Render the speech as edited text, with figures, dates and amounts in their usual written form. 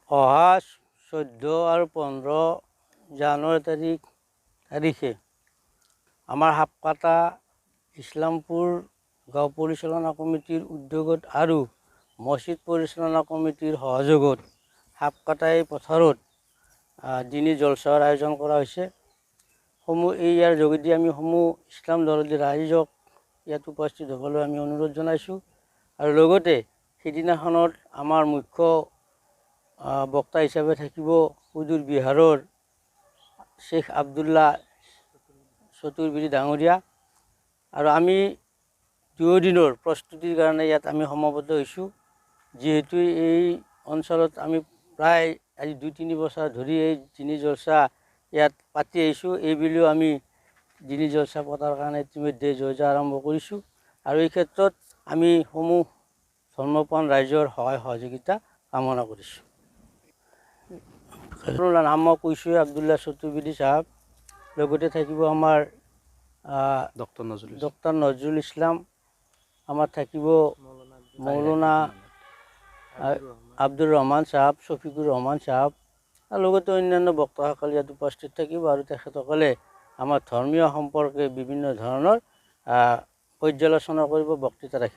অহা 14 আৰু 15 জানুৱাৰী তাৰিখে আমাৰ হাপকাটা ইছলামপুৰ গাঁও পৰিচালনা কমিটিৰ উদ্যোগত আৰু মছজিদ পৰিচালনা কমিটিৰ সহযোগত হাপকাটাই পথাৰত দিনী জলসাৰ আয়োজন কৰা হৈছে। ইয়াৰ যোগেদি আমি ইছলাম ধৰ্মী ৰাইজক ইয়াত উপস্থিত হ'বলৈ আমি অনুৰোধ জনাইছোঁ। আৰু লগতে সেইদিনাখনত আমাৰ মুখ্য বক্তা হিচাপে থাকিব সুদূৰ বিহাৰৰ শ্বেখ আব্দুল্লাহ চতুৰ্বেদী ডাঙৰীয়া। আৰু আমি 2 দিনৰ প্ৰস্তুতিৰ কাৰণে ইয়াত আমি সমবেত হৈছোঁ। যিহেতু এই অঞ্চলত আমি প্ৰায় আজি 2-3 বছৰ ধৰি এই দিনী জলসা ইয়াত পাতি আহিছোঁ। এইবুলিও আমি দিনী জলসা পতাৰ কাৰণে ইতিমধ্যে যো-জা আৰম্ভ কৰিছোঁ। আৰু এই ক্ষেত্ৰত আমি ধৰ্মপ্ৰাণ ৰাইজৰ সহায় সহযোগিতা কামনা কৰিছোঁ। নাম মই কৈছোঁৱে, আব্দুল্লাহ চতুৰ্বেদী চাহাব। লগতে থাকিব আমাৰ ডক্টৰ নজৰুল ইছলাম, আমাৰ থাকিব মৌলানা আব্দুৰ ৰহমান চাহাব, শফিকুৰ ৰহমান চাহাব, আৰু লগতে অন্যান্য বক্তাসকল ইয়াত উপস্থিত থাকিব। আৰু তেখেতসকলে আমাৰ ধৰ্মীয় সম্পৰ্কে বিভিন্ন ধৰণৰ পৰ্যালোচনা কৰিব, বক্তৃতা ৰাখিব।